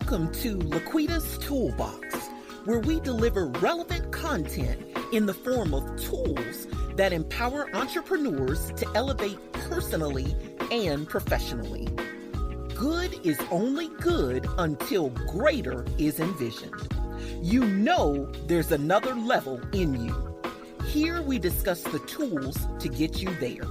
Welcome to LaQuita's Toolbox, where we deliver relevant content in the form of tools that empower entrepreneurs to elevate personally and professionally. Good is only good until greater is envisioned. You know there's another level in you. Here we discuss the tools to get you there.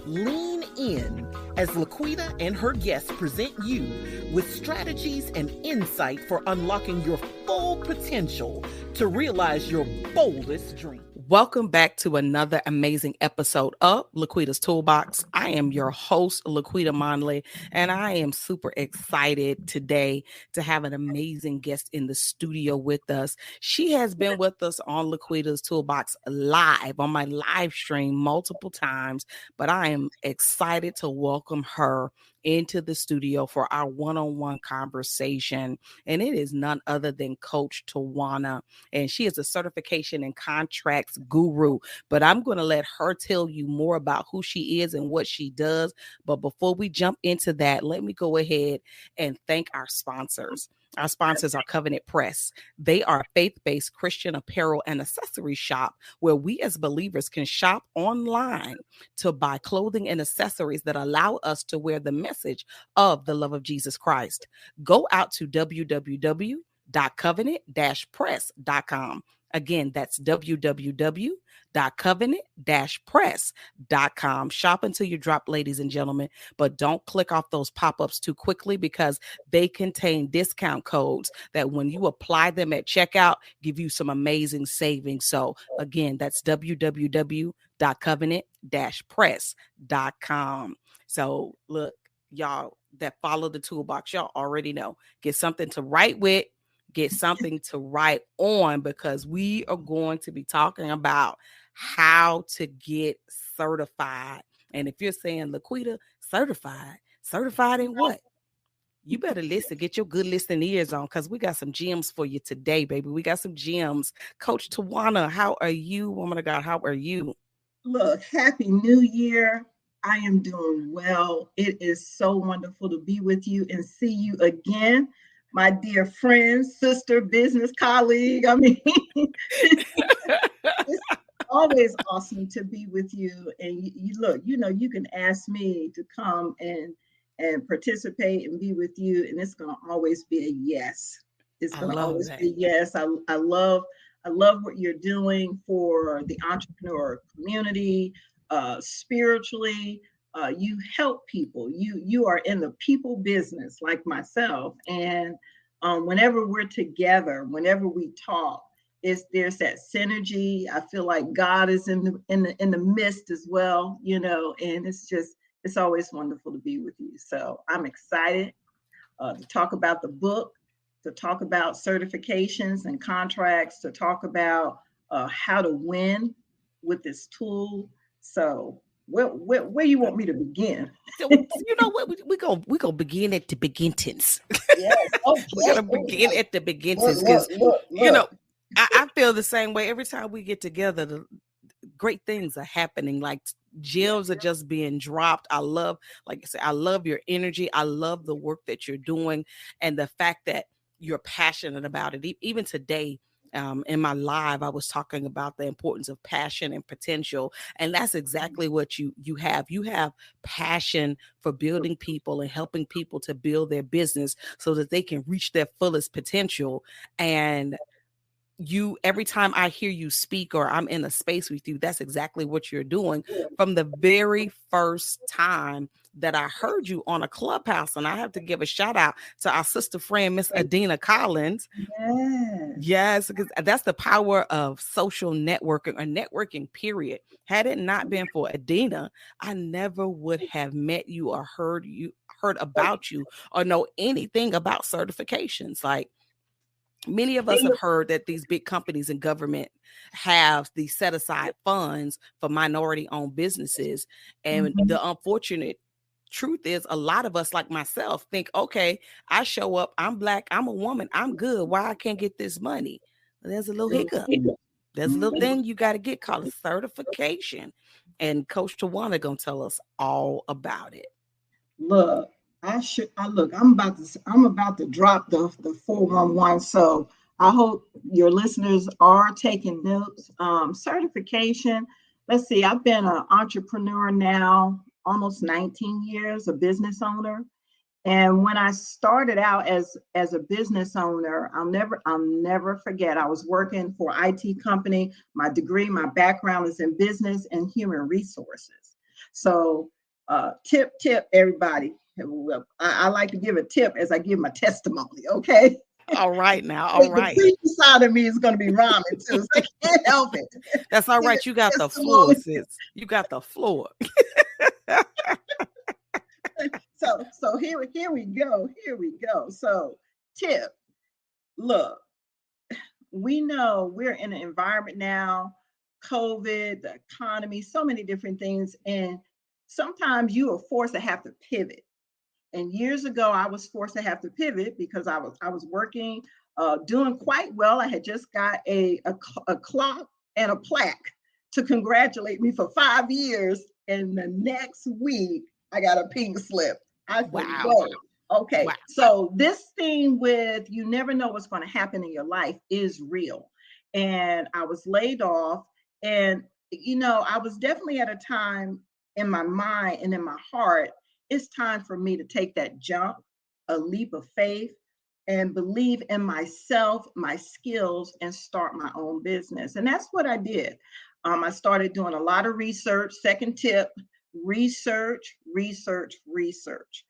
Lean in as LaQuita and her guests present you with strategies and insight for unlocking your full potential to realize your boldest dream. Welcome back to another amazing episode of LaQuita's Toolbox. I am your host, LaQuita Monley, and I am super excited today to have an amazing guest in the studio with us. She has been with us on LaQuita's Toolbox live, on my live stream multiple times, but I am excited to welcome her into the studio for our one-on-one conversation. And it is none other than Coach Tawanna. And she is a certification and contracts guru. But I'm going to let her tell you more about who she is and what she does. But before we jump into that, let me go ahead and thank our sponsors. Our sponsors are Covenant Press. They are a faith-based Christian apparel and accessory shop where we as believers can shop online to buy clothing and accessories that allow us to wear the message of the love of Jesus Christ. Go out to www.covenant-press.com. Again, that's www.covenant-press.com. Shop until you drop, ladies and gentlemen, but don't click off those pop-ups too quickly because they contain discount codes that when you apply them at checkout, give you some amazing savings. So again, that's www.covenant-press.com. So look, y'all that follow the toolbox, y'all already know, get something to write with, get something to write on, because we are going to be talking about how to get certified. And if you're saying, LaQuita, certified in what? You better listen, get your good listening ears on, because we got some gems for you today, baby. We got some gems. Coach Tawanna, how are you, woman of God? How are you? Look, Happy New Year. I am doing well. It is so wonderful to be with you and see you again. My dear friend, sister, business colleague. I mean, it's always awesome to be with you. And you look, you know, you can ask me to come and participate and be with you, and it's going to always be a yes. It's going to always be a yes. I love what you're doing for the entrepreneur community, spiritually. You help people. You are in the people business like myself. And whenever we're together, whenever we talk, there's that synergy. I feel like God is in the midst as well, you know, and it's always wonderful to be with you. So I'm excited to talk about the book, to talk about certifications and contracts, to talk about how to win with this tool. So where you want me to begin? You know what? We go begin at the beginnings. Yes. Okay. We gotta begin at the beginnings, because you know, I feel the same way every time we get together. The great things are happening, like gems are just being dropped. I love, like I said, I love your energy. I love the work that you're doing and the fact that you're passionate about it. Even today, in my live, I was talking about the importance of passion and potential. And that's exactly what you have. You have passion for building people and helping people to build their business so that they can reach their fullest potential. And every time I hear you speak or I'm in a space with you, that's exactly what you're doing from the very first time that I heard you on a Clubhouse. And I have to give a shout out to our sister friend, Miss Adina Collins. Yes, because that's the power of social networking or networking, period. Had it not been for Adina, I never would have met you or heard about you or know anything about certifications. Like, many of us have heard that these big companies and government have these set aside funds for minority owned businesses. And the unfortunate truth is, a lot of us, like myself, think, okay, I show up, I'm Black, I'm a woman, I'm good. Why I can't get this money? There's a little hiccup. There's a little thing you got to get called a certification. And Coach Tawanna gonna tell us all about it. Look, I'm about to drop the 411. So I hope your listeners are taking notes. Certification. Let's see, I've been an entrepreneur now almost 19 years, a business owner. And when I started out as a business owner, I'll never forget. I was working for an IT company. My background is in business and human resources. So tip everybody. I like to give a tip as I give my testimony. Okay. All right now. All The right. preacher side of me is going to be rhyming too. So I can't help it. That's all right. You got the floor, sis. You got the floor. So here we go. Here we go. So tip. Look, we know we're in an environment now, COVID, the economy, so many different things. And sometimes you are forced to have to pivot. And years ago, I was forced to have to pivot because I was working, doing quite well. I had just got a clock and a plaque to congratulate me for 5 years. And the next week, I got a pink slip. I said, Wow. whoa. Okay, Wow. so this thing with you never know what's going to happen in your life is real. And I was laid off. And, I was definitely at a time in my mind and in my heart, it's time for me to take that jump, a leap of faith, and believe in myself, my skills, and start my own business. And that's what I did. I started doing a lot of research. Second tip, research, research, research.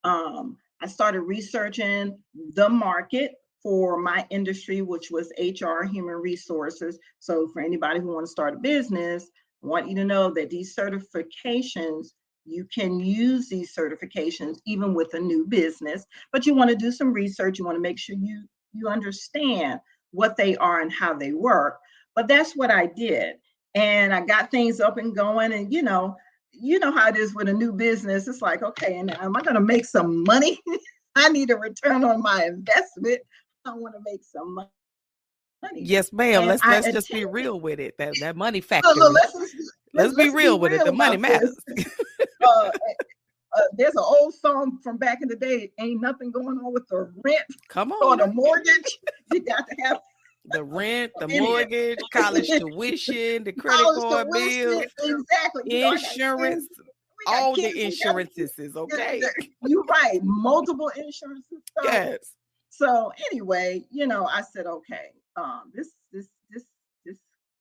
I started researching the market for my industry, which was HR, human resources. So for anybody who wants to start a business, I want you to know that these certifications, you can use these certifications even with a new business, but you want to do some research. You want to make sure you understand what they are and how they work. But that's what I did. And I got things up and going. And you know how it is with a new business. It's like, okay, and am I going to make some money? I need a return on my investment. I want to make some money. Yes, ma'am. And Let's just be real with it. That money factor. Let's be real with it. The money matters. There's an old song from back in the day. Ain't nothing going on with the rent. Come or on. the mortgage. You got to have the rent, the mortgage, college tuition, the credit card bills, exactly, insurance, all the insurances. Okay, you're right. Multiple insurances. Yes. So anyway, I said, okay, this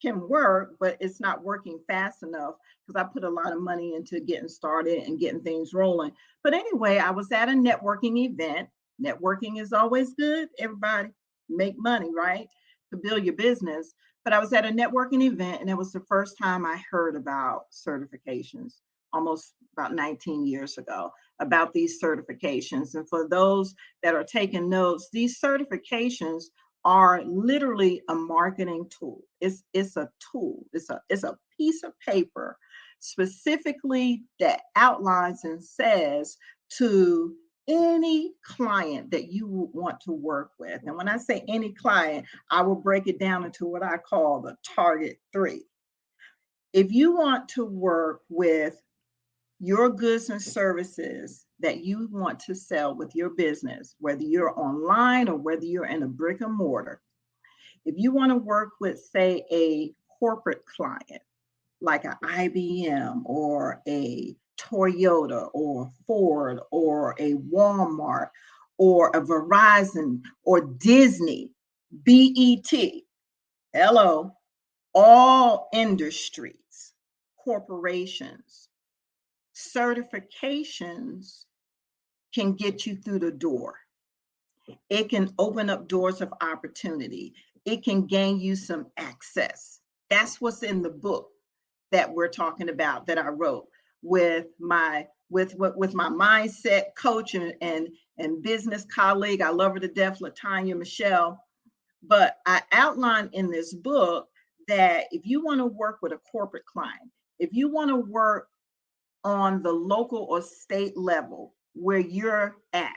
can work, but it's not working fast enough because I put a lot of money into getting started and getting things rolling. But anyway, I was at a networking event. Networking is always good. Everybody make money, right? To build your business. But I was at a networking event, and it was the first time I heard about certifications, almost about 19 years ago, about these certifications. And for those that are taking notes, these certifications are literally a marketing tool. It's a tool. It's a piece of paper specifically that outlines and says to any client that you want to work with. And when I say any client, I will break it down into what I call the target 3. If you want to work with your goods and services that you want to sell with your business, whether you're online or whether you're in a brick and mortar, if you want to work with, say, a corporate client like an IBM or a Toyota or Ford or a Walmart or a Verizon or Disney, BET, hello, all industries, corporations, certifications can get you through the door. It can open up doors of opportunity. It can gain you some access. That's what's in the book that we're talking about, that I wrote with my mindset coach and business colleague. I love her to death, LaTanya Michelle. But I outlined in this book that if you want to work with a corporate client, if you want to work on the local or state level where you're at,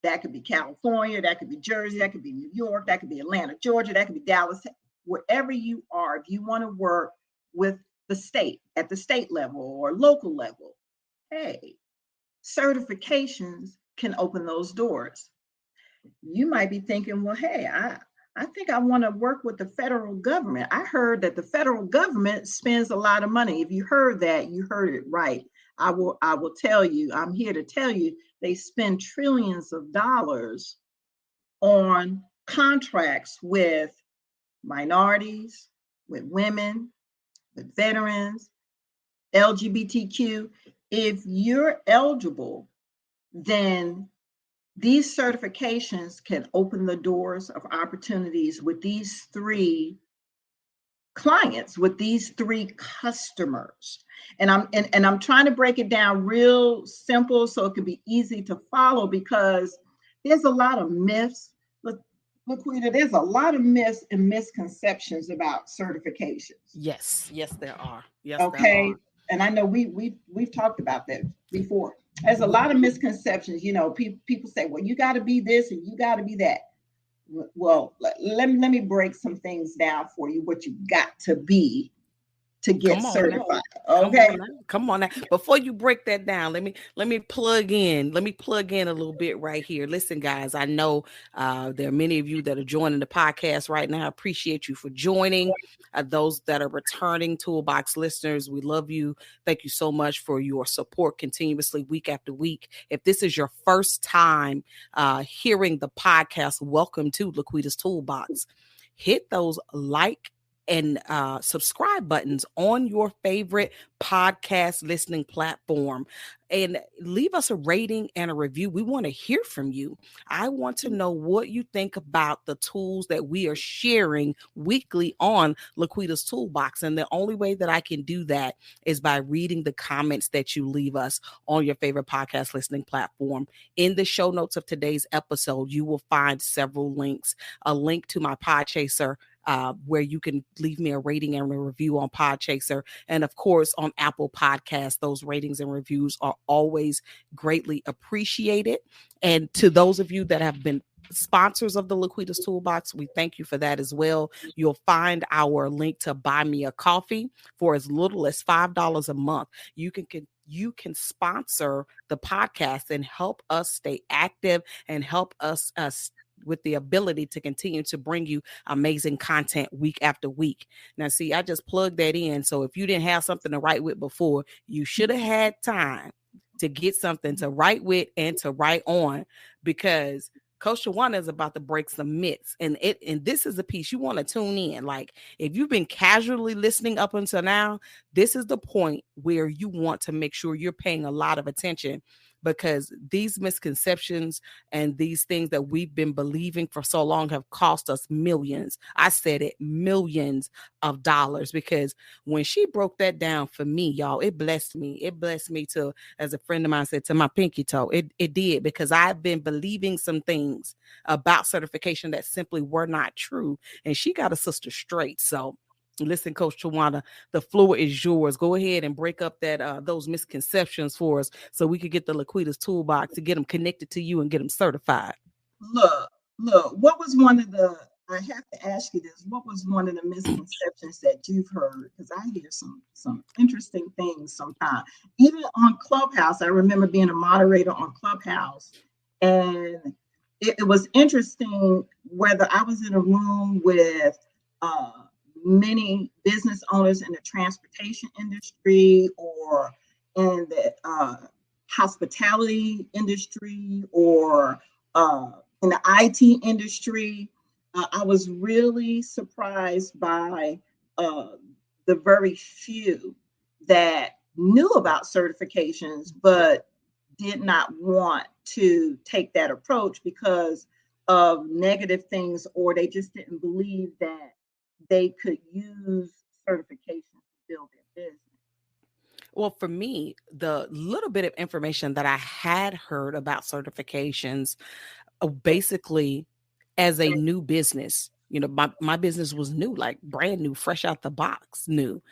that could be California, that could be Jersey, that could be New York, that could be Atlanta, Georgia, that could be Dallas, wherever you are, if you want to work with the state at the state level or local level, hey, certifications can open those doors. You might be thinking, well, hey, I think I want to work with the federal government. I heard that the federal government spends a lot of money. If you heard that, you heard it right. I will tell you, I'm here to tell you, they spend trillions of dollars on contracts with minorities, with women, with veterans, LGBTQ. If you're eligible, then these certifications can open the doors of opportunities with these three clients, with these three customers. And I'm trying to break it down real simple so it can be easy to follow, because there's a lot of myths. LaQuita, there's a lot of myths and misconceptions about certifications. Yes, there are. Yes, okay. There are. And I know we've talked about that before. There's a lot of misconceptions. People say, well, you got to be this and you got to be that. Well, let me break some things down for you, what you got to be to get certified. Okay. Come on now. Before you break that down, let me plug in. Let me plug in a little bit right here. Listen, guys, I know there are many of you that are joining the podcast right now. I appreciate you for joining. Those that are returning Toolbox listeners, we love you. Thank you so much for your support continuously week after week. If this is your first time hearing the podcast, welcome to LaQuita's Toolbox. Hit those like and subscribe buttons on your favorite podcast listening platform, and leave us a rating and a review. We want to hear from you. I want to know what you think about the tools that we are sharing weekly on LaQuita's Toolbox. And the only way that I can do that is by reading the comments that you leave us on your favorite podcast listening platform. In the show notes of today's episode, you will find several links, a link to my Podchaser, where you can leave me a rating and a review on Podchaser. And of course, on Apple Podcasts, those ratings and reviews are always greatly appreciated. And to those of you that have been sponsors of the LaQuita's Toolbox, we thank you for that as well. You'll find our link to buy me a coffee for as little as $5 a month. You can sponsor the podcast and help us stay active and help us with the ability to continue to bring you amazing content week after week. Now, see, I just plugged that in. So if you didn't have something to write with before, you should have had time to get something to write with and to write on, because Coach Tawanna is about to break some myths. And this is a piece you want to tune in. Like, if you've been casually listening up until now, this is the point where you want to make sure you're paying a lot of attention, because these misconceptions and these things that we've been believing for so long have cost us millions. I said it, millions of dollars, because when she broke that down for me, y'all, it blessed me. It blessed me to, as a friend of mine said, to my pinky toe. It did, because I've been believing some things about certification that simply were not true. And she got a sister straight. So listen, Coach Tawanna, the floor is yours. Go ahead and break up that those misconceptions for us, so we could get the LaQuita's Toolbox to get them connected to you and get them certified. Look, what was one of the, I have to ask you this, what was one of the misconceptions that you've heard? Because I hear some interesting things sometimes. Even on Clubhouse, I remember being a moderator on Clubhouse, and it was interesting whether I was in a room with many business owners in the transportation industry or in the hospitality industry or in the IT industry. I was really surprised by the very few that knew about certifications but did not want to take that approach because of negative things, or they just didn't believe that they could use certification to build their business. Well, for me, the little bit of information that I had heard about certifications, basically as a new business, my business was new, like brand new, fresh out the box, new.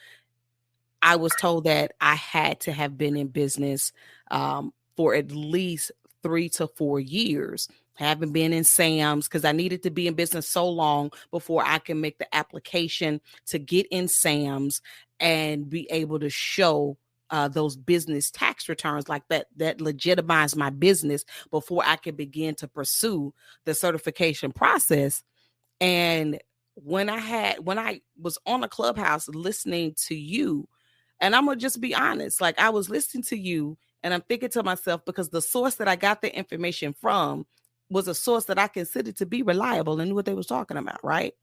I was told that I had to have been in business for at least 3 to 4 years. Haven't been in Sam's because I needed to be in business so long before I can make the application to get in Sam's and be able to show those business tax returns like that legitimized my business before I could begin to pursue the certification process. And when I was on a Clubhouse listening to you, and I'm gonna just be honest, like I was listening to you and I'm thinking to myself, because the source that I got the information from was a source that I considered to be reliable and knew what they was talking about, right?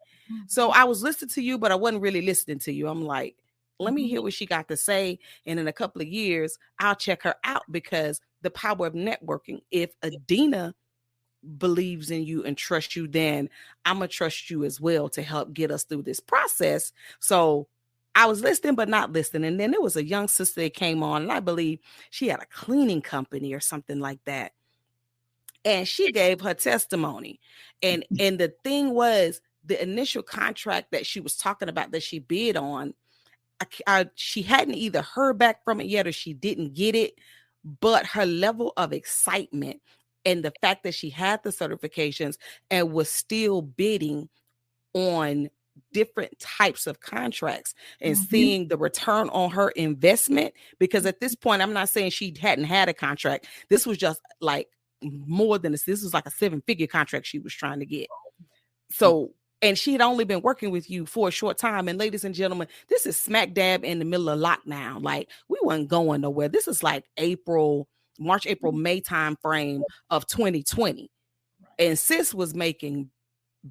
So I was listening to you, but I wasn't really listening to you. I'm like, let me hear what she got to say. And in a couple of years, I'll check her out, because the power of networking. If Adina believes in you and trusts you, then I'm going to trust you as well to help get us through this process. So I was listening, but not listening. And then there was a young sister that came on, and I believe she had a cleaning company or something like that. And she gave her testimony. And the thing was, the initial contract that she was talking about that she bid on, she hadn't either heard back from it yet or she didn't get it. But her level of excitement and the fact that she had the certifications and was still bidding on different types of contracts and seeing the return on her investment, because at this point, I'm not saying she hadn't had a contract. This was just like more than this was like a 7-figure contract she was trying to get. So, and she had only been working with you for a short time. And ladies and gentlemen, this is smack dab in the middle of lockdown. Like, we weren't going nowhere. This is like March, April, May time frame of 2020. And sis was making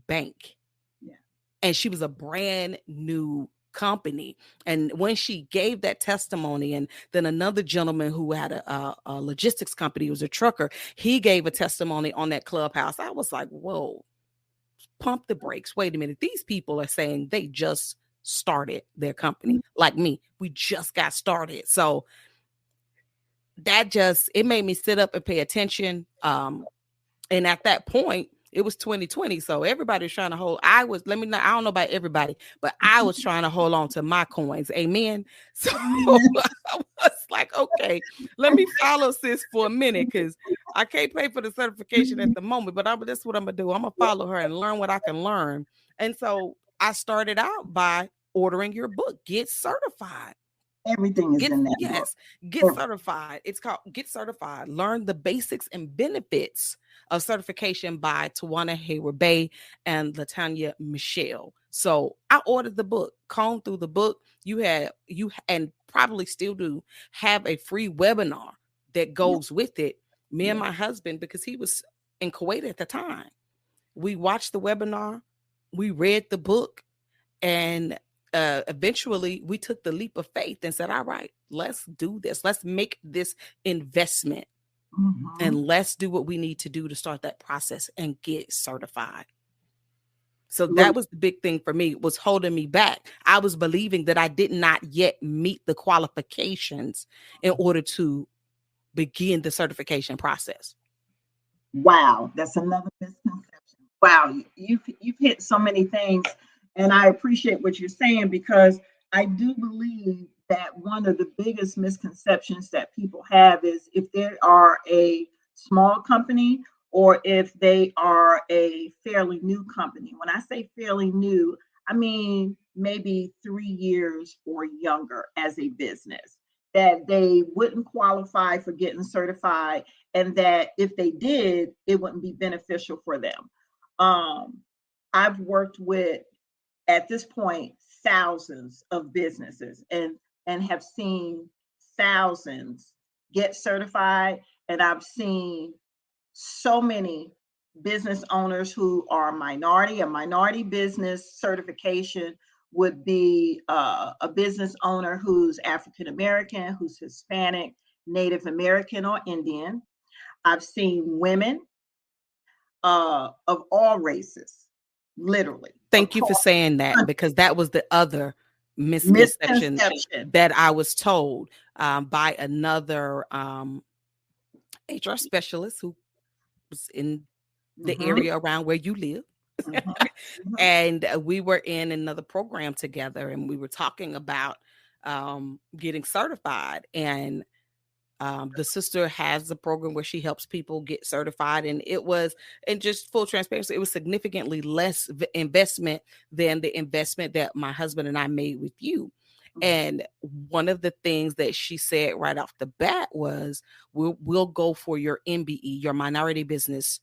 bank. Yeah. And she was a brand new company. And when she gave that testimony, and then another gentleman who had a logistics company, was a trucker, he gave a testimony on that Clubhouse. I was like, whoa, pump the brakes. Wait a minute. These people are saying they just started their company. Like me, we just got started. So it made me sit up and pay attention. And at that point, it was 2020. So everybody was trying to I don't know about everybody, but I was trying to hold on to my coins. Amen. So I was like, okay, let me follow sis for a minute, because I can't pay for the certification at the moment, but that's what I'm going to do. I'm going to follow her and learn what I can learn. And so I started out by ordering your book, Get Certified. Everything is in that book. Get Certified. It's called Get Certified. Learn the basics and benefits of certification by Tawanna Heywayd-Bey and LaTanya Michelle. So I ordered the book, combed through the book. You and probably still do have a free webinar that goes with it. Me and my husband, because he was in Kuwait at the time, we watched the webinar, we read the book, and eventually we took the leap of faith and said, all right, let's do this. Let's make this investment. And let's do what we need to do to start that process and get certified. So that was the big thing for me, was holding me back. I was believing that I did not yet meet the qualifications in order to begin the certification process. Wow, that's another misconception. Wow, you've hit so many things, and I appreciate what you're saying, because I do believe that one of the biggest misconceptions that people have is if they are a small company or if they are a fairly new company. When I say fairly new, I mean maybe 3 years or younger as a business, that they wouldn't qualify for getting certified, and that if they did, it wouldn't be beneficial for them. I've worked with, at this point, thousands of businesses and have seen thousands get certified. And I've seen so many business owners who are minority. A minority business certification would be a business owner who's African American, who's Hispanic, Native American, or Indian. I've seen women of all races, literally. Thank you for saying that, because that was the other misconception that I was told by another HR specialist who was in the area around where you live. And we were in another program together, and we were talking about getting certified. And the sister has a program where she helps people get certified, and just full transparency, it was significantly less investment than the investment that my husband and I made with you. And one of the things that she said right off the bat was, we'll go for your MBE, your minority business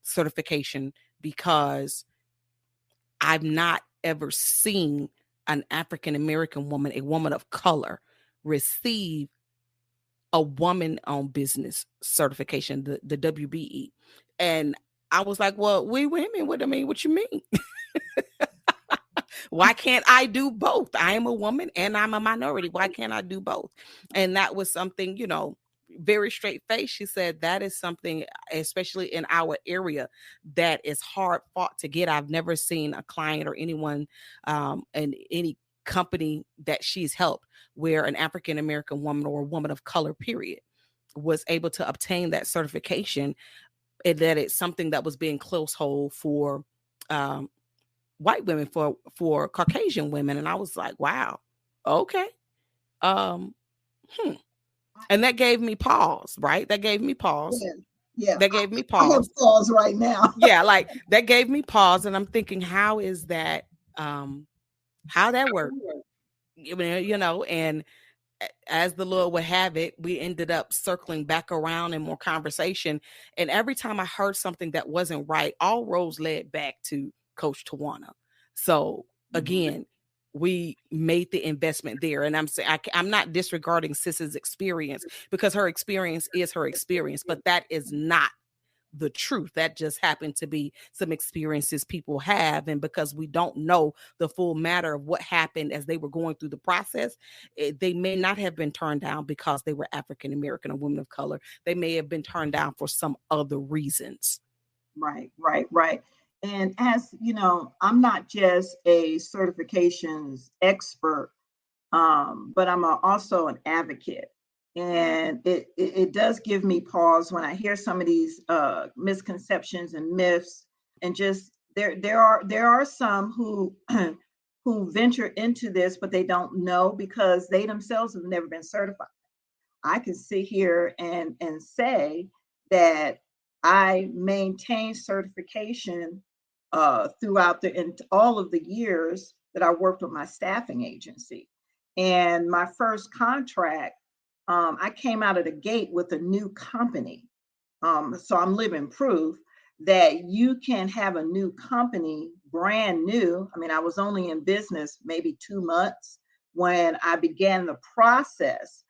certification, because I've not ever seen an African-American woman, a woman of color, receive a woman-owned business certification, the WBE. And I was like, well, we women, what you mean? Why can't I do both? I am a woman and I'm a minority. Why can't I do both? And that was something, very straight face. She said that is something, especially in our area, that is hard fought to get. I've never seen a client or anyone in any company that she's helped where an African-American woman or a woman of color, period, was able to obtain that certification, and that it's something that was being close hold for white women, for Caucasian women. And I was like, wow, okay. And that gave me pause, right? That gave me pause. Yeah. That gave me pause. I have pause right now. Yeah, like that gave me pause. And I'm thinking, how is that, how that worked? And as the Lord would have it, we ended up circling back around in more conversation. And every time I heard something that wasn't right, all roads led back to Coach Tawanna. So again, we made the investment there. And I'm saying, I'm not disregarding Sis's experience, because her experience is her experience, but that is not the truth. That just happened to be some experiences people have. And because we don't know the full matter of what happened as they were going through the process, they may not have been turned down because they were African-American or women of color. They may have been turned down for some other reasons. Right. And as you know, I'm not just a certifications expert, but I'm also an advocate. And it does give me pause when I hear some of these misconceptions and myths, and just there are some who who venture into this, but they don't know because they themselves have never been certified. I can sit here and say that I maintain certification throughout all of the years that I worked with my staffing agency. And my first contract, I came out of the gate with a new company. So I'm living proof that you can have a new company, brand new. I mean, I was only in business maybe 2 months when I began the process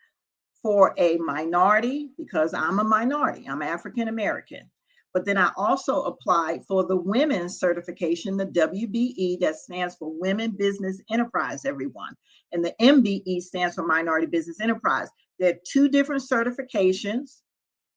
for a minority, because I'm a minority, I'm African American. But then I also applied for the women's certification, the WBE, that stands for Women Business Enterprise, everyone. And the MBE stands for Minority Business Enterprise. They're 2 different certifications,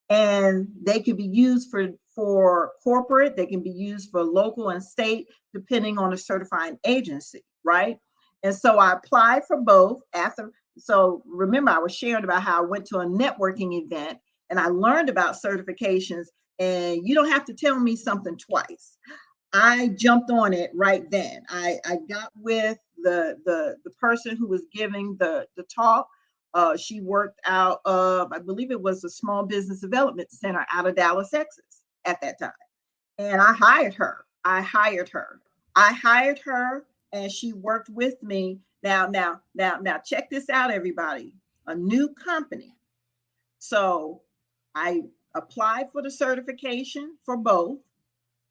and they can be used for corporate, they can be used for local and state, depending on the certifying agency, right? And so I applied for both after. So remember, I was sharing about how I went to a networking event and I learned about certifications, and you don't have to tell me something twice. I jumped on it right then. I got with the person who was giving the talk. She worked out of, I believe it was a small business development center out of Dallas, Texas at that time. And I hired her. And she worked with me. Now, check this out, everybody. A new company. So I applied for the certification for both,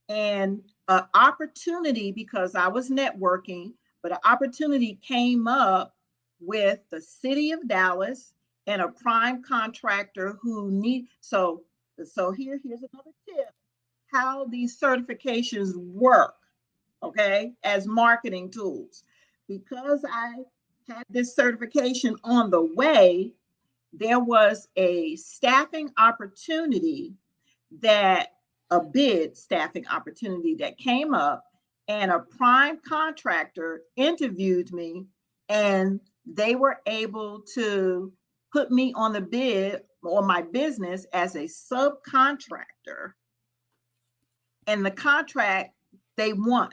and an opportunity, because I was networking, but an opportunity came up with the city of Dallas and a prime contractor who so here's another tip, how these certifications work, okay, as marketing tools. Because I had this certification on the way, there was a staffing opportunity a bid staffing opportunity that came up, and a prime contractor interviewed me, and they were able to put me on the bid or my business as a subcontractor. And the contract they won,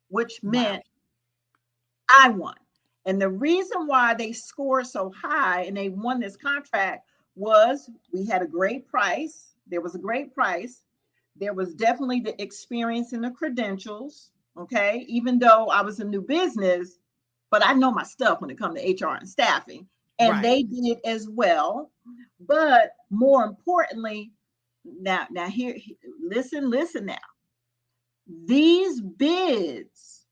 which meant I won. And the reason why they scored so high and they won this contract was we had a great price. There was a great price. There was definitely the experience and the credentials. Okay. Even though I was a new business, but I know my stuff when it comes to HR and staffing, and they did as well. But more importantly, now here, listen now. These bids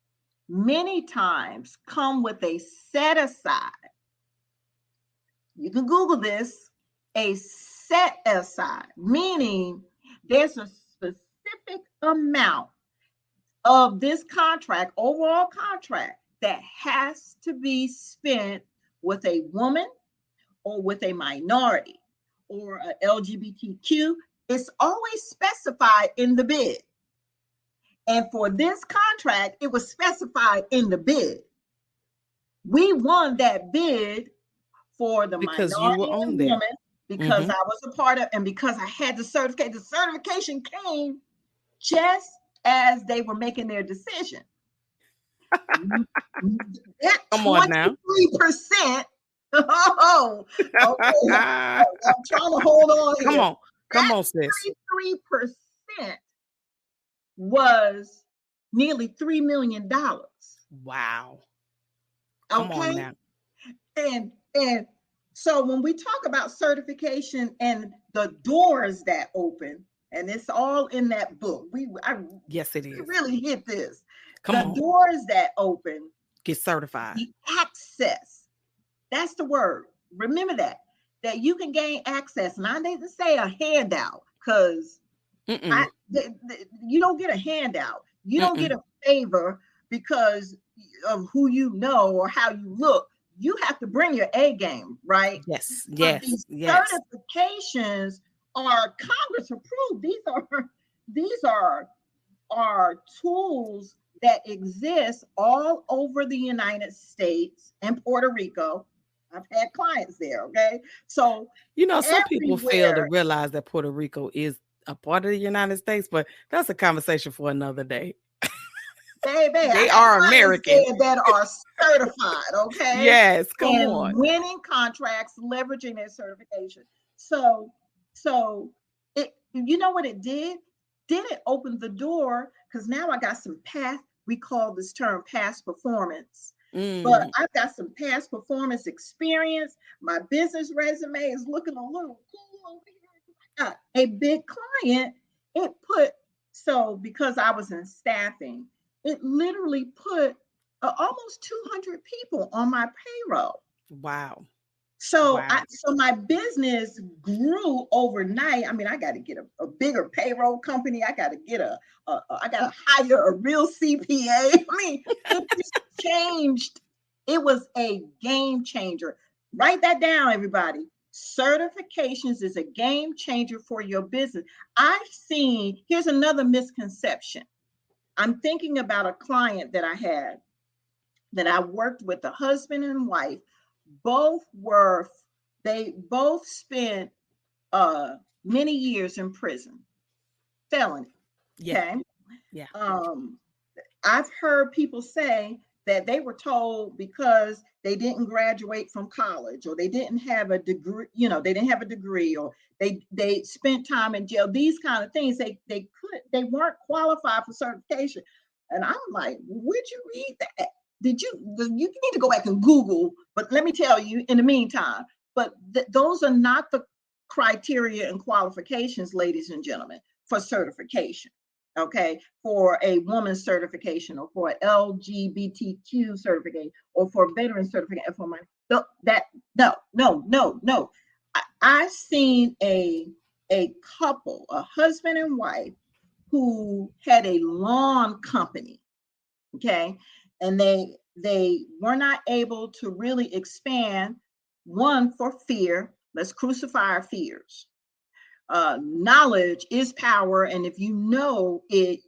many times come with a set aside. You can Google this, a set aside, meaning there's a specific amount of this contract, overall contract, that has to be spent with a woman or with a minority or a LGBTQ. It's always specified in the bid. And for this contract, it was specified in the bid. We won that bid for the because minority you were on and there. woman, because I was a part of, and because I had the certification. The certification came just as they were making their decision. That Come on now. 23%. Oh, okay. I'm trying to hold on. Come on, sis. 23% was nearly $3 million. Wow. Okay. Come on now. And so when we talk about certification and the doors that open, and it's all in that book. Yes, it is. We really hit this. Come on. Doors that open. Get certified. The access. That's the word. Remember that you can gain access. And I need to say a handout, because you don't get a handout. You don't get a favor because of who you know or how you look. You have to bring your A game, right? Yes. These certifications are Congress approved. These are tools that exist all over the United States and Puerto Rico. I've had clients there. Okay. So, some people fail to realize that Puerto Rico is a part of the United States, but that's a conversation for another day. Baby, they are American that are certified. Okay. Yes. Come on. Winning contracts, leveraging their certification. So it, you know what it did? It open the door, because now I got some past, we call this term past performance. But I've got some past performance experience. My business resume is looking a little cool over here. I got a big client. Because I was in staffing, it literally put almost 200 people on my payroll. Wow. So my business grew overnight. I mean, I got to get a bigger payroll company. I got to get I got to hire a real CPA. I mean, it just changed. It was a game changer. Write that down, everybody. Certifications is a game changer for your business. Here's another misconception. I'm thinking about a client that I had, that I worked with, a husband and wife. They both spent many years in prison, felony. Yeah. Okay. Yeah. I've heard people say that they were told because they didn't graduate from college, or they didn't have a degree, or they spent time in jail, these kind of things, they weren't qualified for certification. And I'm like, where'd you read that? You need to go back and Google, but let me tell you in the meantime, but those are not the criteria and qualifications, ladies and gentlemen, for certification. Okay, for a woman's certification, or for an LGBTQ certification, or for veteran certification, for no. I've seen a couple, a husband and wife, who had a lawn company. Okay. And they were not able to really expand, one, for fear. Let's crucify our fears. Knowledge is power. And if you know it,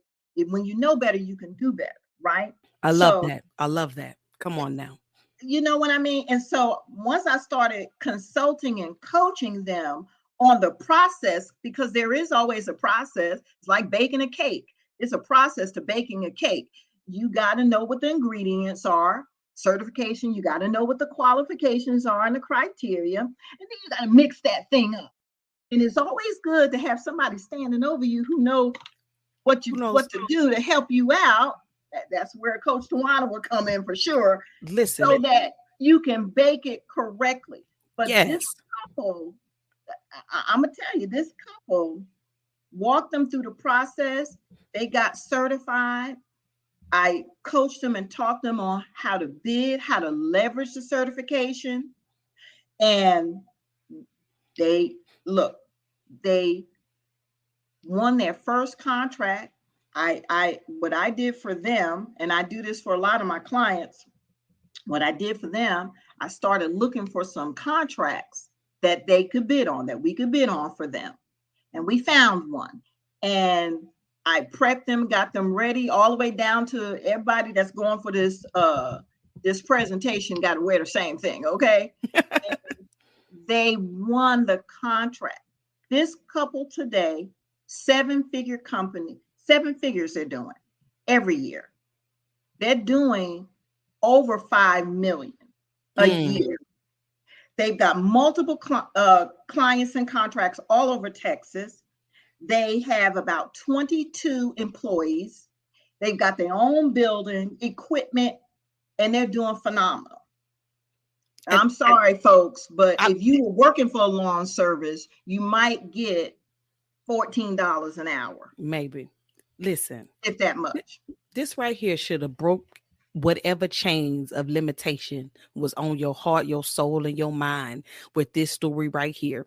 when you know better, you can do better, right? I love that. Come on now. You know what I mean? And so once I started consulting and coaching them on the process, because there is always a process. It's like baking a cake. It's a process to baking a cake. You got to know what the ingredients are. Certification, you got to know what the qualifications are and the criteria. And then you got to mix that thing up. And it's always good to have somebody standing over you who knows what to do to help you out. That's where Coach Tawanna will come in for sure. Listen, so that you can bake it correctly. But this couple, I'm gonna tell you, this couple walked them through the process. They got certified. I coached them and taught them on how to bid, how to leverage the certification. And they won their first contract. What I did for them, and I do this for a lot of my clients, what I did for them, I started looking for some contracts that they could bid on, that we could bid on for them. And we found one. And I prepped them, got them ready, all the way down to everybody that's going for this presentation got to wear the same thing, okay? They won the contract. This couple today, 7-figure company, 7 figures they're doing every year. They're doing over 5 million a year. They've got multiple clients and contracts all over Texas. They have about 22 employees. They've got their own building, equipment, and they're doing phenomenal. I'm sorry, folks, but if you were working for a lawn service, you might get $14 an hour. Maybe. Listen. If that much. This right here should have broke whatever chains of limitation was on your heart, your soul, and your mind with this story right here.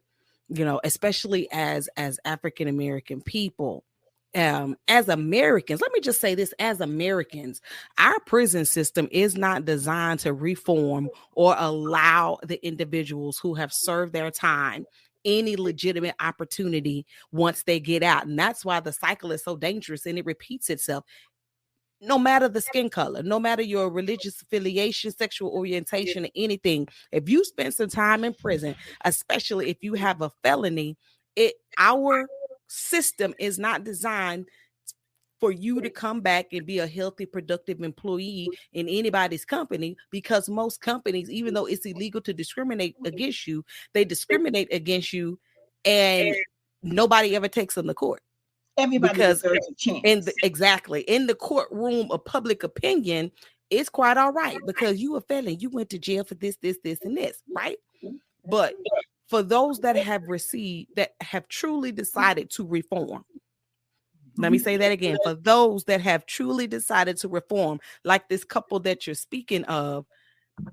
You know, especially as African American people, as Americans, let me just say this, as Americans, our prison system is not designed to reform or allow the individuals who have served their time any legitimate opportunity once they get out. And that's why the cycle is so dangerous and it repeats itself. No matter the skin color, no matter your religious affiliation, sexual orientation, or anything, if you spend some time in prison, especially if you have a felony, our system is not designed for you to come back and be a healthy, productive employee in anybody's company, because most companies, even though it's illegal to discriminate against you, they discriminate against you and nobody ever takes them to court. Everybody deserves a chance. Exactly. In the courtroom of public opinion, it's quite all right because you a felon. You went to jail for this, and this, right? But for those that have truly decided to reform, let me say that again. For those that have truly decided to reform, like this couple that you're speaking of,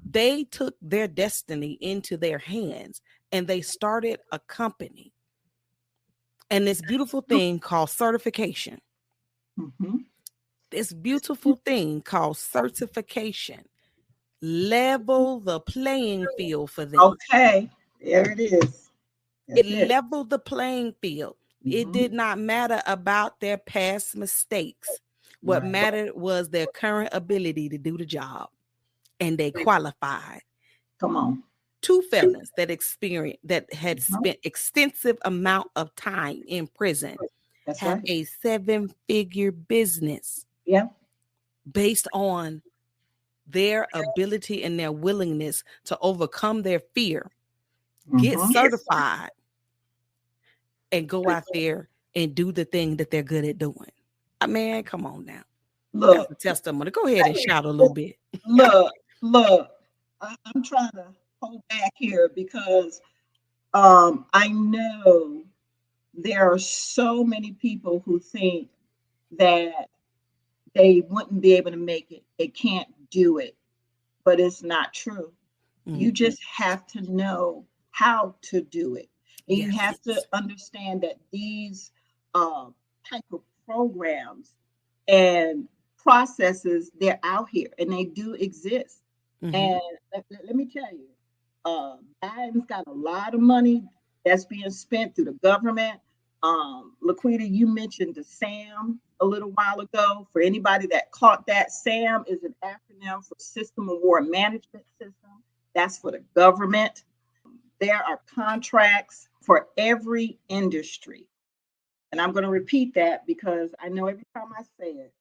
they took their destiny into their hands and they started a company. And this beautiful thing called certification. This beautiful thing called certification. Level the playing field for them. Okay, there it is. It leveled the playing field. It did not matter about their past mistakes. What mattered was their current ability to do the job. And they qualified. Come on. 2 felons that had spent extensive amount of time in prison have a 7-figure business. Yeah. Based on their ability and their willingness to overcome their fear, get certified, and go out there and do the thing that they're good at doing. Man, come on now. Look, that's a testimony. Go ahead and shout a little bit. Look, I'm trying to hold back here because I know there are so many people who think that they wouldn't be able to make it. They can't do it, but it's not true. You just have to know how to do it. And you have to understand that these type of programs and processes, they're out here and they do exist. And let me tell you, Biden's got a lot of money that's being spent through the government. LaQuita, you mentioned the SAM a little while ago. For anybody that caught that, SAM is an acronym for System Award Management System. That's for the government. There are contracts for every industry. And I'm going to repeat that because I know every time I say it,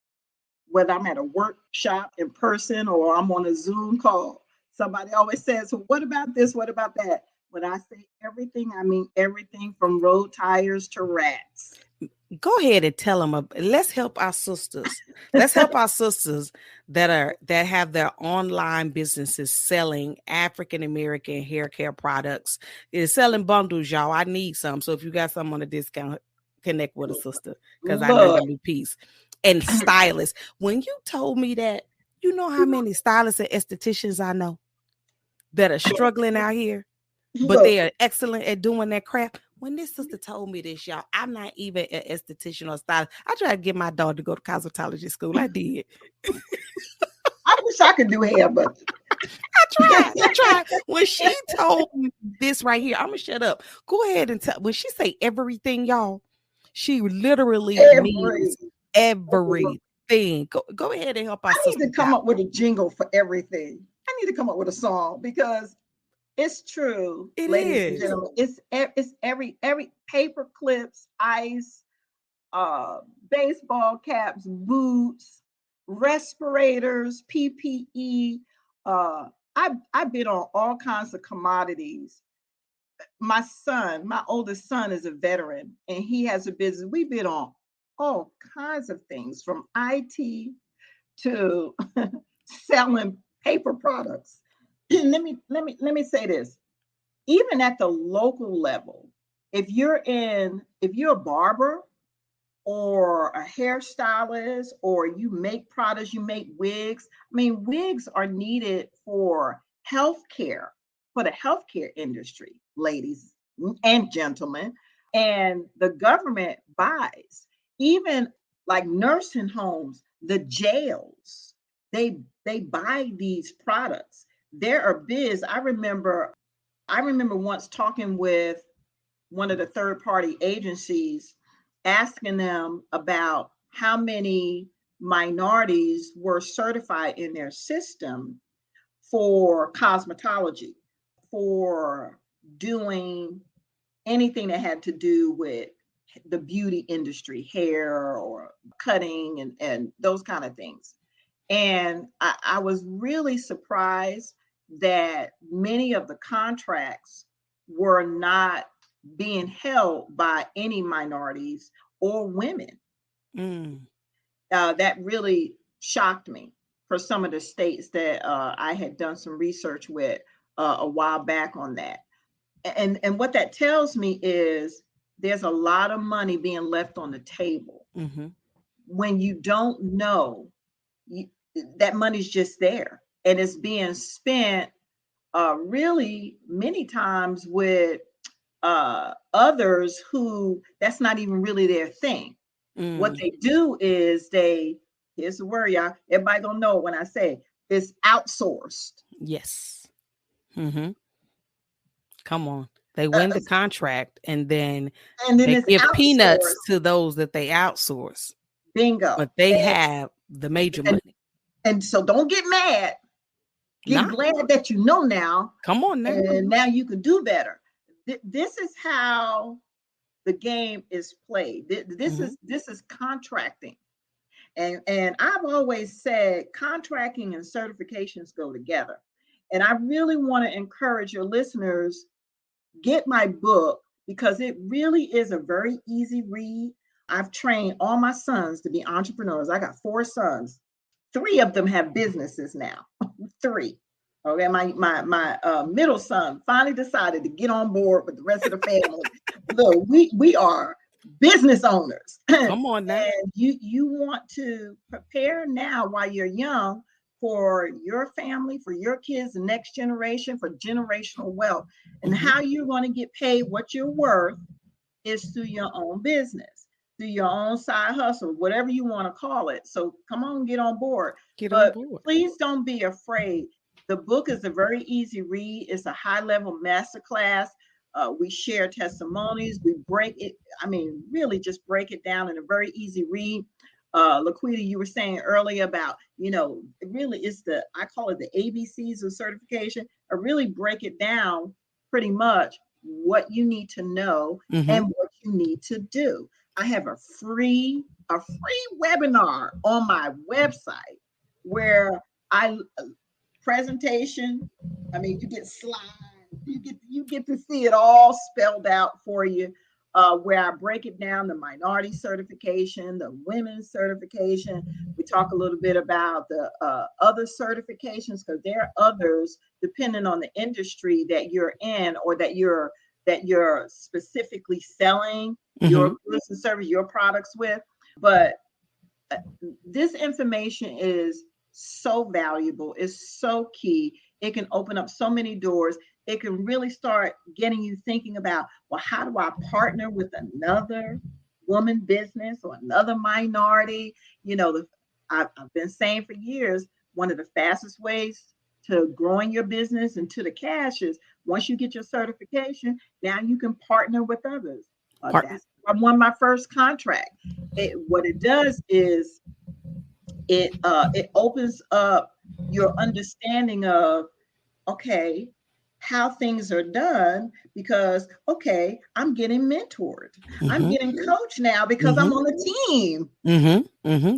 whether I'm at a workshop in person or I'm on a Zoom call, somebody always says, well, what about this? What about that? When I say everything, I mean everything from road tires to rats. Go ahead and tell them. Let's help our sisters. Let's help our sisters that have their online businesses selling African American hair care products. It's selling bundles, y'all. I need some. So if you got some on a discount, connect with a sister because I need a new piece. And stylists. When you told me that, you know how many stylists and estheticians I know that are struggling out here, but they are excellent at doing their craft. When this sister told me this, y'all, I'm not even an esthetician or stylist. I tried to get my daughter to go to cosmetology school. I did. I wish I could do hair, but I tried. When she told me this right here, I'm gonna shut up. Go ahead and tell. When she say everything, y'all, she literally means everything. Go ahead and help us. I need to come up with a jingle for everything. I need to come up with a song because it's true, ladies and gentlemen. It's every paper clips, ice, baseball caps, boots, respirators, PPE. I've been on all kinds of commodities. My oldest son is a veteran and he has a business. We've been on all kinds of things from IT to selling paper products. Let me say this. Even at the local level, if you're a barber or a hairstylist or you make products, you make wigs. I mean, wigs are needed for healthcare, for the healthcare industry, ladies and gentlemen. And the government buys, even like nursing homes, the jails, they buy these products. There are bids. I remember once talking with one of the third-party agencies, asking them about how many minorities were certified in their system for cosmetology, for doing anything that had to do with the beauty industry, hair or cutting and those kind of things. And I was really surprised that many of the contracts were not being held by any minorities or women. That really shocked me for some of the states that I had done some research with a while back on that. And what that tells me is there's a lot of money being left on the table. When you don't know, that money's just there and it's being spent really many times with others who that's not even really their thing. What they do is here's the word, y'all, everybody gonna know when I say it's outsourced. Yes. Come on. They win the contract and then they give peanuts to those that they outsource. Bingo. But they have the major money. And so don't get mad. Get glad that you know now. Come on now. And now you can do better. This is how the game is played. This is contracting. And I've always said contracting and certifications go together. And I really want to encourage your listeners, get my book because it really is a very easy read. I've trained all my sons to be entrepreneurs. I got 4 sons. 3 of them have businesses now. 3. Okay, my middle son finally decided to get on board with the rest of the family. Look, we are business owners. Come on now. And you want to prepare now while you're young for your family, for your kids, the next generation, for generational wealth. And how you're going to get paid what you're worth is through your own business, through your own side hustle, whatever you want to call it. So come on, get on board. But please don't be afraid. The book is a very easy read. It's a high-level masterclass. We share testimonies. We break it. I mean, really just break it down in a very easy read. LaQuita, you were saying earlier about, it really is I call it the ABCs of certification. I really break it down pretty much what you need to know and what you need to do. I have a free webinar on my website where presentation. I mean, you get slides, you get to see it all spelled out for you. where I break it down, the minority certification, the women's certification. We talk a little bit about the other certifications, because there are others depending on the industry that you're in, or that you're specifically selling your goods and service, your products with. But this information is so valuable, it's so key. It can open up so many doors. It can really start getting you thinking about, well, how do I partner with another woman business or another minority? You know, I've been saying for years, one of the fastest ways to growing your business and to the cash is once you get your certification, now you can partner with others. That's I won my first contract. What it does is it opens up your understanding of, okay, how things are done, because, okay, I'm getting mentored. I'm getting coached now because I'm on the team.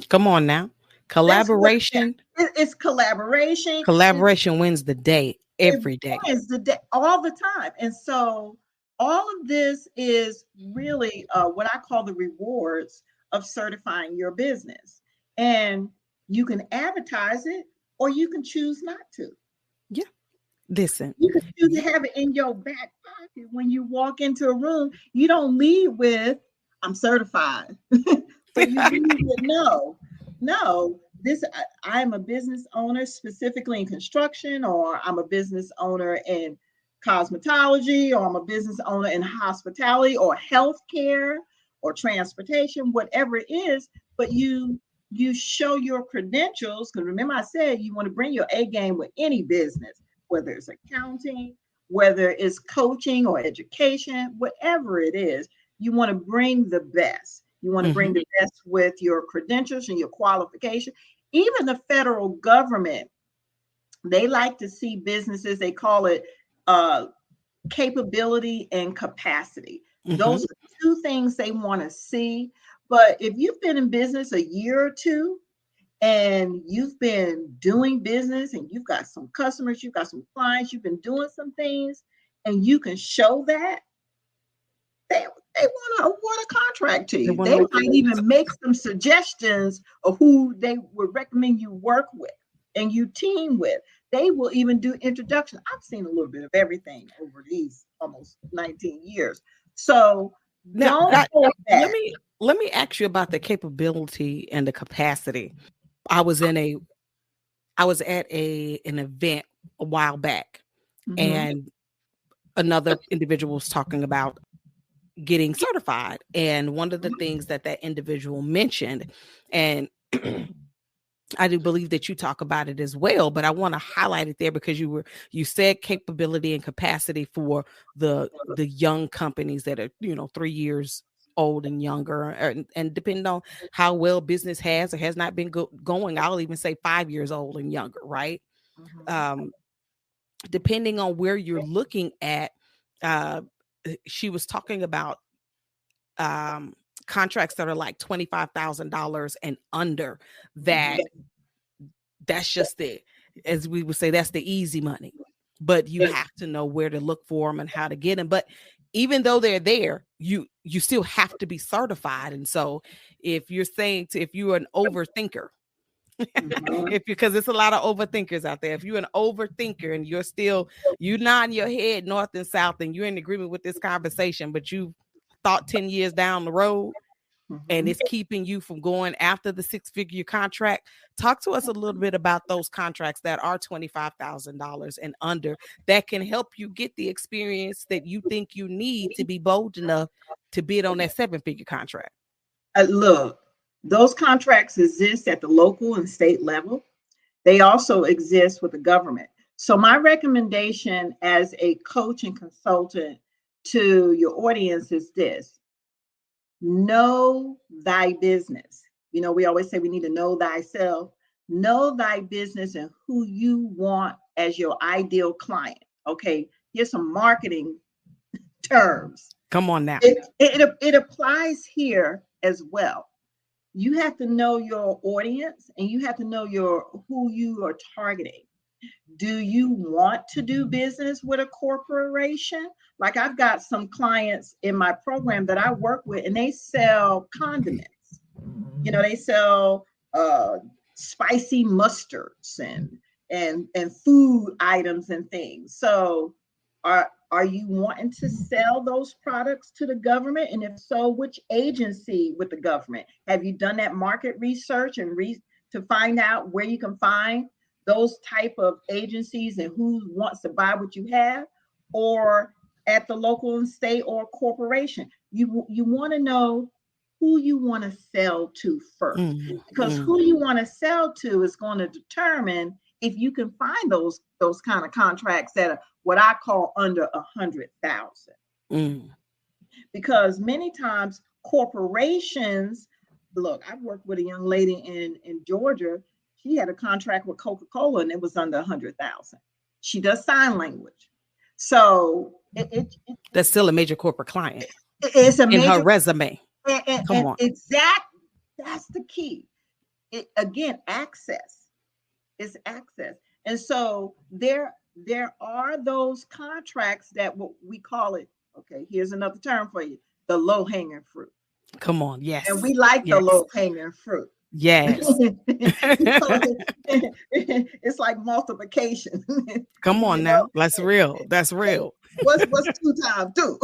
Come on now. Collaboration. It's collaboration. Collaboration wins the day every day. Wins the day all the time. And so all of this is really what I call the rewards of certifying your business. And you can advertise it, or you can choose not to. Yeah. Listen. You can choose to have it in your back pocket when you walk into a room. You don't leave with, I'm certified. But you leave with, no, I'm a business owner specifically in construction, or I'm a business owner in cosmetology, or I'm a business owner in hospitality or healthcare or transportation, whatever it is. But you show your credentials, because remember I said you want to bring your A game with any business, whether it's accounting, whether it's coaching or education, whatever it is, you want to bring the best. You want to bring the best with your credentials and your qualification. Even the federal government, they like to see businesses, they call it capability and capacity. Those are two things they want to see. But if you've been in business a year or two, and you've been doing business, and you've got some customers, you've got some clients, you've been doing some things, and you can show that, they want to award a contract to you. They might even make some suggestions of who they would recommend you work with and you team with. They will even do introductions. I've seen a little bit of everything over these almost 19 years. So now, let me ask you about the capability and the capacity. I was at an event a while back, and another individual was talking about getting certified. And one of the things that individual mentioned, and I do believe that you talk about it as well, but I want to highlight it there because you said capability and capacity for the young companies that are 3 years old and younger, and depending on how well business has or has not been going, I'll even say 5 years old and younger, right? Depending on where you're looking at, she was talking about contracts that are like $25,000 and under. That's just it. As we would say, that's the easy money. But you have to know where to look for them and how to get them. But even though they're there, you still have to be certified. And so if you're an overthinker, because it's a lot of overthinkers out there. If you're an overthinker and you nod your head north and south and you're in agreement with this conversation, but you thought 10 years down the road and it's keeping you from going after the 6-figure contract, talk to us a little bit about those contracts that are $25,000 and under that can help you get the experience that you think you need to be bold enough to bid on that 7-figure contract. Look, those contracts exist at the local and state level. They also exist with the government. So my recommendation as a coach and consultant to your audience is this: know thy business. We always say we need to know thyself. Know thy business and who you want as your ideal client. Okay, here's some marketing terms. Come on now. It applies here as well. You have to know your audience, and you have to know who you are targeting. Do you want to do business with a corporation? Like I've got some clients in my program that I work with, and they sell condiments. They sell spicy mustards and food items and things. So are you wanting to sell those products to the government? And if so, which agency with the government? Have you done that market research and to find out where you can find those type of agencies and who wants to buy what you have? Or at the local and state or corporation, you want to know who you want to sell to first, because who you want to sell to is going to determine if you can find those kind of contracts that are what I call under 100,000. Because many times corporations, look, I've worked with a young lady in Georgia. She had a contract with Coca-Cola and it was under 100,000. She does sign language. So that's still a major corporate client. It's a major, in her resume. Come on. That's the key. Again, access. It's access. And so there are those contracts that what we call it. Okay, here's another term for you: the low-hanging fruit. Come on, yes. And we like the low-hanging fruit. Yes. It's like multiplication. Come on now. That's real. That's real. What's 2 times 2?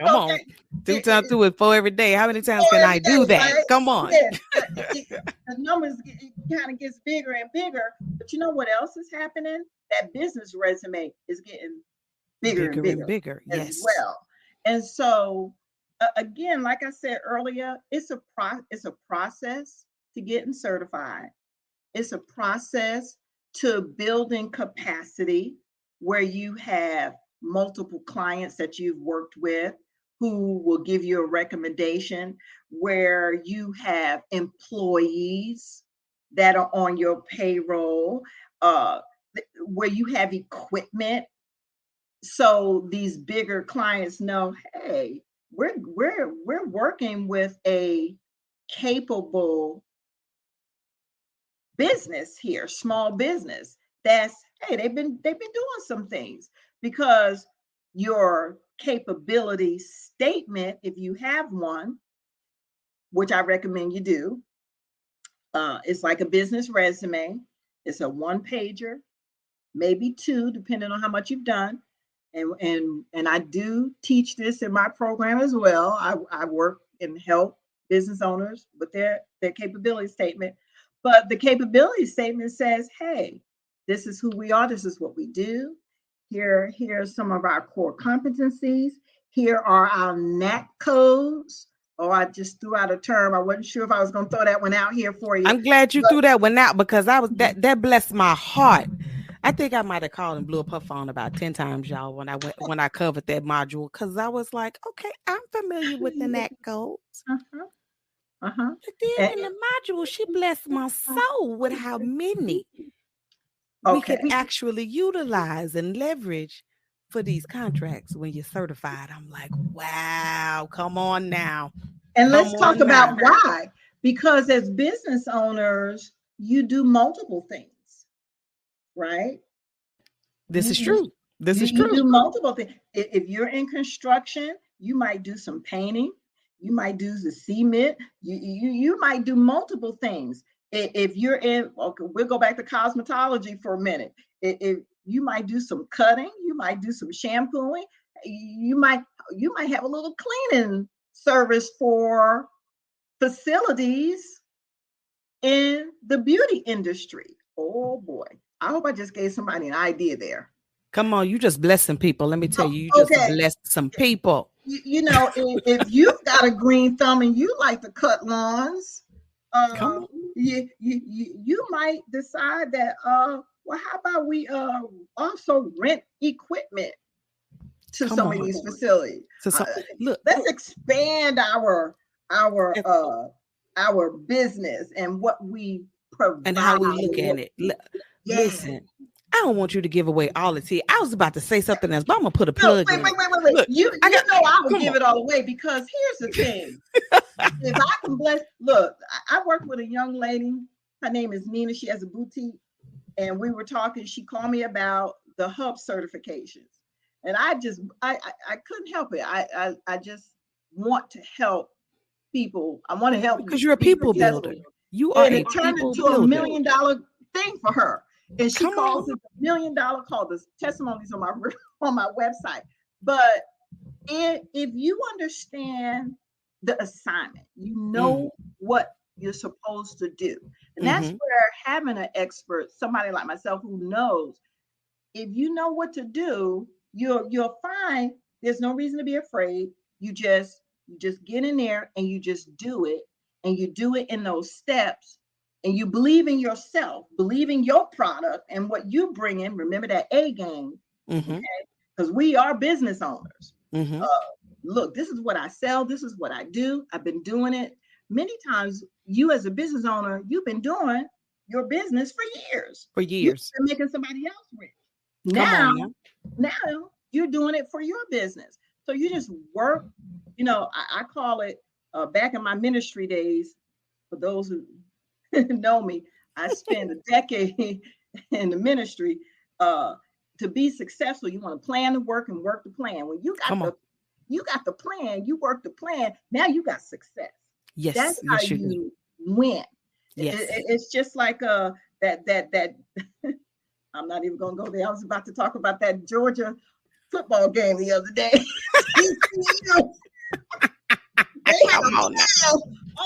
Come on. 2 times 2 is 4 every day. How many times can I do that? Right? Come on. Yeah. The numbers kind of gets bigger and bigger. But you know what else is happening? That business resume is getting bigger and bigger as well. And so again, like I said earlier, it's a process to getting certified. It's a process to building capacity where you have multiple clients that you've worked with who will give you a recommendation, where you have employees that are on your payroll, where you have equipment. So these bigger clients know, hey, we're working with a capable business here, small business. That's, hey, they've been doing some things, because your capability statement, if you have one, which I recommend you do, it's like a business resume. It's a 1-pager, maybe 2, depending on how much you've done. And I do teach this in my program as well. I work and help business owners with their capability statement. But the capability statement says, hey, this is who we are. This is what we do. Here are some of our core competencies. Here are our NAC codes. Oh, I just threw out a term. I wasn't sure if I was going to throw that one out here for you. I'm glad you threw that one out, because that blessed my heart. I think I might have called and blew up her phone about 10 times, y'all, when I covered that module, because I was like, okay, I'm familiar with the NAC codes. But then in the module, she blessed my soul with how many we can actually utilize and leverage for these contracts when you're certified. I'm like, wow, come on now. And let's talk about why. Because as business owners, you do multiple things, right? This is true. You do multiple things. If you're in construction, you might do some painting. You might do the cement. You might do multiple things. If you're in, okay, we'll go back to cosmetology for a minute. If you might do some cutting, you might do some shampooing. You might have a little cleaning service for facilities in the beauty industry. Oh boy, I hope I just gave somebody an idea there. Come on, you just blessed some people. Let me tell you, you just blessed some people. You know, if you've got a green thumb and you like to cut lawns, you might decide that well, how about we also rent equipment to some of these facilities? Look, let's expand our business and what we provide and how we look at it. Listen, I don't want you to give away all the tea. I was about to say something else, but I'm gonna put a plug in. Wait. Look, I would give it all away, because here's the thing. If I can bless, look, I work with a young lady. Her name is Nina. She has a boutique. and we were talking. She called me about the hub certifications, and I couldn't help it. I just want to help people. I want to help because you're a people builder. You are, and it turned into $1 million thing for her, and she calls it the $1 million call. The testimonies on my website. But if you understand the assignment, you know what you're supposed to do, and that's where having an expert, somebody like myself who knows, if you know what to do, you'll find there's no reason to be afraid. You just get in there and you just do it, and you do it in those steps, and you believe in yourself, believe in your product and what you bring in. Remember that A game, okay? Because we are business owners. Look, this is what I sell. This is what I do. I've been doing it many times. You as a business owner, you've been doing your business for years. You've been making somebody else rich. Now you're doing it for your business. So you just work, I call it back in my ministry days, for those who know me, I spent a decade in the ministry. To be successful, you want to plan the work and work the plan. When you got the plan, you work the plan. Now you got success. Yes, that's how you win. Yes, it's just like that. I'm not even gonna go there. I was about to talk about that Georgia football game the other day.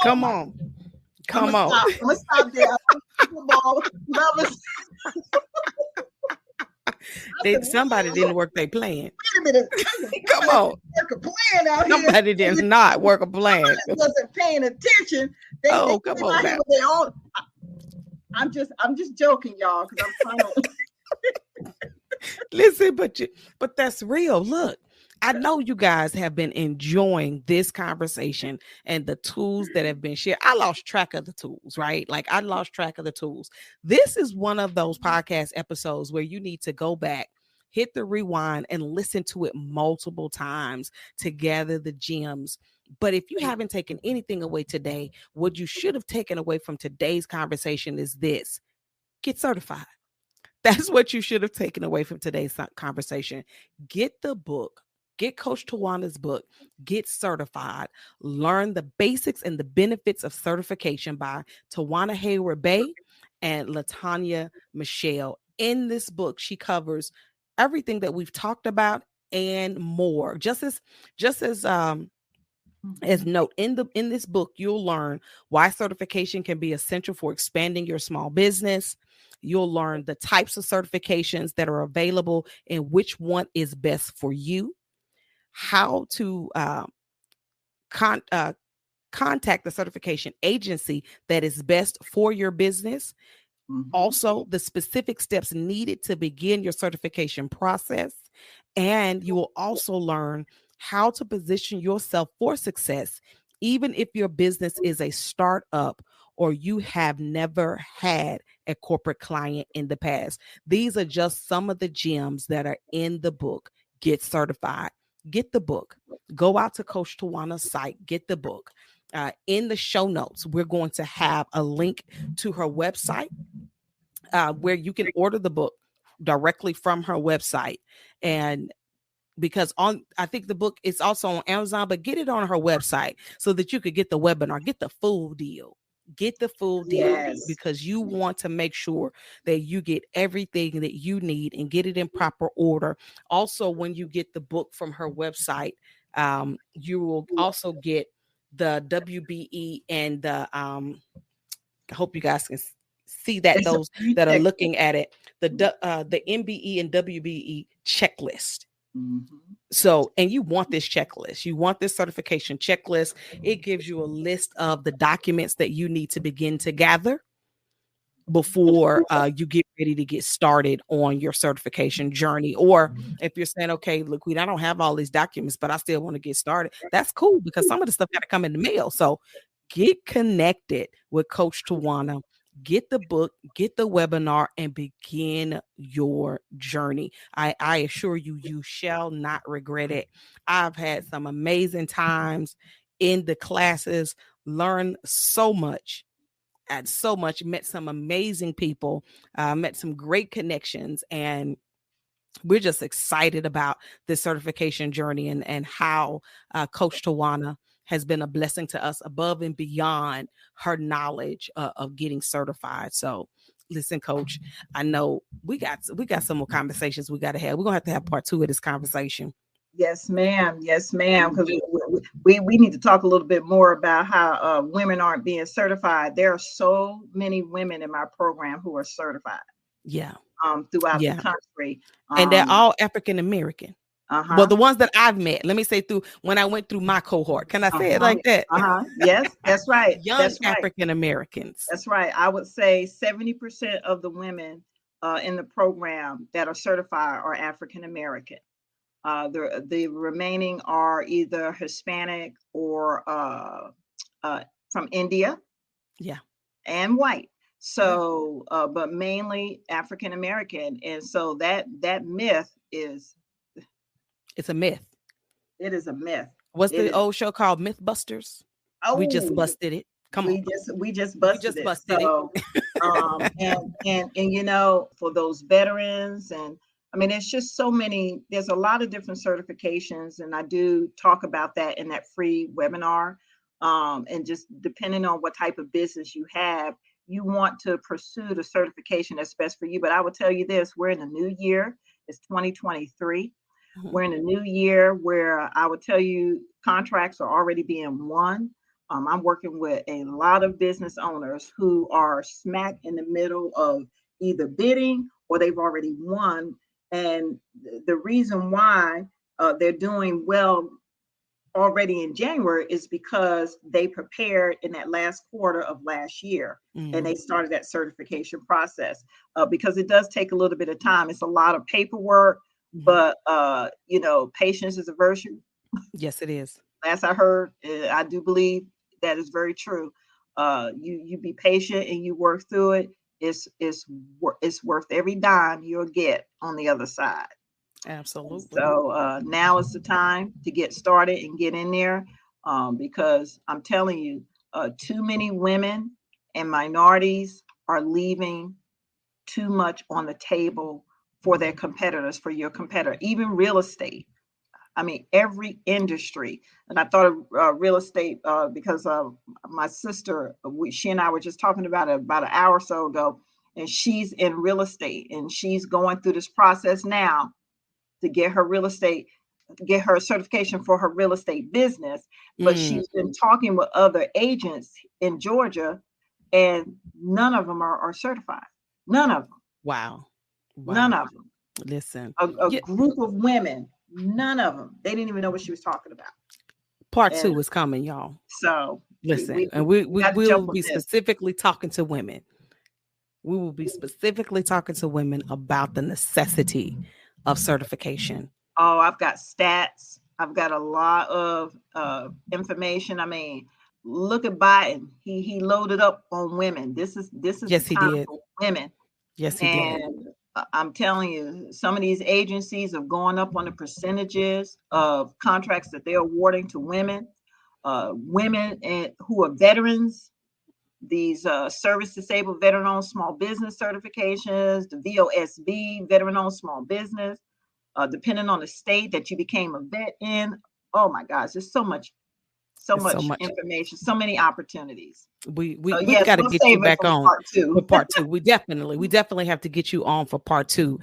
Come on. I'm gonna stop there. Football lovers. Somebody didn't work their plan. Wait a minute. Come on. Work a plan out here. Somebody did not work a plan. Wasn't paying attention. They come on now. I'm just joking, y'all, because I'm trying to listen, but that's real. Look, I know you guys have been enjoying this conversation and the tools that have been shared. I lost track of the tools, right? Like I lost track of the tools. This is one of those podcast episodes where you need to go back, hit the rewind, and listen to it multiple times to gather the gems. But if you haven't taken anything away today, what you should have taken away from today's conversation is this: get certified. That's what you should have taken away from today's conversation. Get the book. Get Coach Tawanna's book, Get Certified, learn the basics and the benefits of certification by Tawanna Heywayd-Bey and LaTanya Michelle. In this book, she covers everything that we've talked about and more. Just as note in this book, you'll learn why certification can be essential for expanding your small business. You'll learn the types of certifications that are available and which one is best for you. How to contact the certification agency that is best for your business. Also, the specific steps needed to begin your certification process. And you will also learn how to position yourself for success, even if your business is a startup or you have never had a corporate client in the past. These are just some of the gems that are in the book, Get Certified. Get the book. Go out to Coach Tawanna's site. Get the book. In the show notes, we're going to have a link to her website where you can order the book directly from her website. And because I think the book is also on Amazon, but get it on her website so that you could get the webinar, get the full deal. Get the full deal because you want to make sure that you get everything that you need and get it in proper order. Also, when you get the book from her website, you will also get the WBE and the I hope you guys can see that those that are looking at it, the MBE and WBE checklist. So, and you want this checklist, you want this certification checklist. It gives you a list of the documents that you need to begin to gather before you get ready to get started on your certification journey. Or if you're saying, okay, LaQuita, I don't have all these documents, but I still want to get started. That's cool because some of the stuff got to come in the mail. So get connected with Coach Tawanna. Get the book, get the webinar, and begin your journey. I assure you, you shall not regret it. I've had some amazing times in the classes, learned so much. had so much, met some amazing people, met some great connections, and we're just excited about this certification journey and how Coach Tawanna has been a blessing to us above and beyond her knowledge of getting certified. So listen, Coach, I know we got some more conversations we got to have. We're going to have part 2 of this conversation. Yes, ma'am. Yes, ma'am. Because we need to talk a little bit more about how women aren't being certified. There are so many women in my program who are certified. Yeah. Throughout the country. And they're all African American. Well, the ones that I've met, let me say when I went through my cohort, can I say it like that? Yes, that's right. Young African Americans. That's right. I would say 70% of the women in the program that are certified are African American. The remaining are either Hispanic or from India. Yeah. And white. So, but mainly African American. And so that myth is. It's a myth. It is a myth. What's the old show called? Mythbusters? Oh, we just busted it. We just busted it. And you know, for those veterans, and I mean, it's just so many, there's a lot of different certifications, and I do talk about that in that free webinar. And just depending on what type of business you have, you want to pursue the certification that's best for you. But I will tell you this, we're in a new year. It's 2023. We're in a new year where I would tell you contracts are already being won. I'm working with a lot of business owners who are smack in the middle of either bidding or they've already won. And the reason why they're doing well already in January is because they prepared in that last quarter of last year, and they started that certification process because it does take a little bit of time. It's a lot of paperwork, but you know, patience is a virtue. Yes, it is. Last I heard, I do believe that is very true. You be patient and you work through it. It's worth every dime you'll get on the other side. Absolutely. So now is the time to get started and get in there because I'm telling you, too many women and minorities are leaving too much on the table for their competitors, for your competitor, even real estate. I mean, every industry. And I thought of real estate because my sister, she and I were just talking about it about an hour or so ago, and she's in real estate and she's going through this process now to get her real estate, get her certification for her real estate business. But she's been talking with other agents in Georgia and none of them are certified. None of them. Wow. None of them. Listen, a group of women, none of them. They didn't even know what she was talking about. Part 2 is coming, y'all. So listen, we will be specifically talking to women. We will be specifically talking to women about the necessity of certification. Oh, I've got stats. I've got a lot of information. I mean, look at Biden. He loaded up on women. This is yes, he did. Women. Yes, he did. I'm telling you, some of these agencies are going up on the percentages of contracts that they're awarding to women. Women who are veterans, these service disabled veteran-owned small business certifications, the VOSB, veteran-owned small business, depending on the state that you became a vet in. Oh my gosh, there's so much information, so many opportunities. We got to get you back on for part 2. We definitely have to get you on for part 2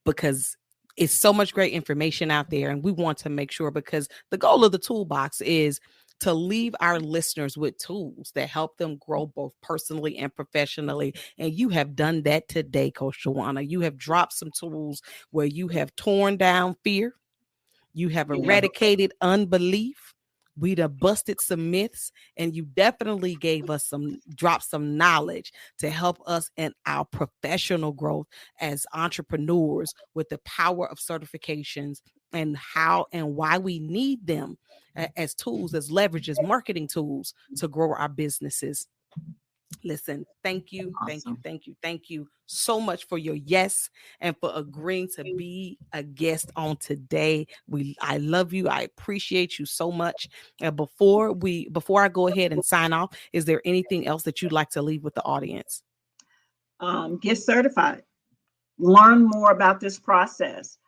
because it's so much great information out there, and we want to make sure, because the goal of the Toolbox is to leave our listeners with tools that help them grow both personally and professionally. And you have done that today, Coach Tawanna. You have dropped some tools where you have torn down fear. You have eradicated unbelief. We'd have busted some myths, and you definitely gave us dropped some knowledge to help us in our professional growth as entrepreneurs with the power of certifications and how and why we need them as tools, as leverages, marketing tools to grow our businesses. Listen, thank you, Awesome. thank you so much for your yes and for agreeing to be a guest on today. I love you. I appreciate you so much. And before I go ahead and sign off, is there anything else that you'd like to leave with the audience? Get certified. Learn more about this process.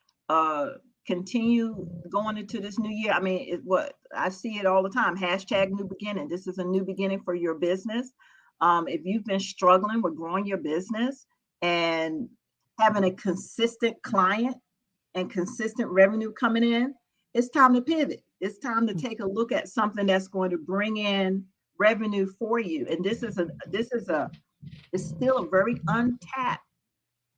Continue going into this new year. I mean, what I see it all the time. Hashtag new beginning. This is a new beginning for your business. If you've been struggling with growing your business and having a consistent client and consistent revenue coming in, it's time to pivot. It's time to take a look at something that's going to bring in revenue for you. And it's still a very untapped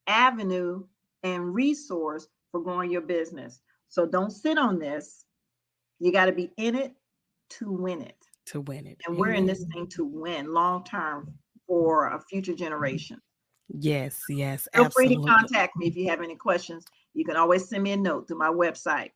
avenue and resource for growing your business. So don't sit on this. You got to be in it to win it. To win it. And we're in this thing to win long term for a future generation. Yes, yes. Feel absolutely. free to contact me if you have any questions. You can always send me a note through my website.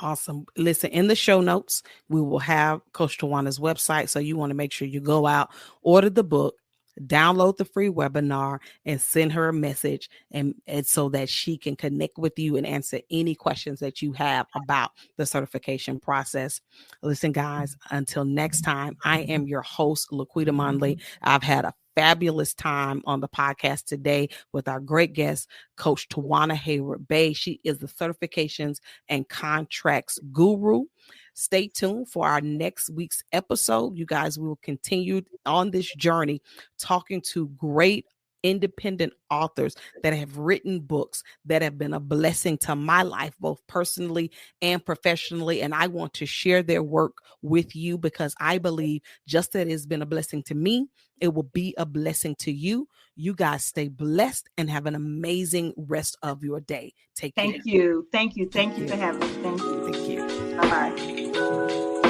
Awesome. Listen, in the show notes, we will have Coach Tawanna's website. So you want to make sure you go out, order the book, download the free webinar, and send her a message and so that she can connect with you and answer any questions that you have about the certification process. Listen, guys, until next time, I am your host, LaQuita Monley. I've had a fabulous time on the podcast today with our great guest, Coach Tawanna Heywayd-Bey. She is the certifications and contracts guru. Stay tuned for our next week's episode. You guys, we will continue on this journey talking to great independent authors that have written books that have been a blessing to my life, both personally and professionally. And I want to share their work with you because I believe just that it's been a blessing to me, it will be a blessing to you. You guys stay blessed and have an amazing rest of your day. Take care. Thank you. Thank you. Thank you for having me. Thank you. Thank you. Bye-bye.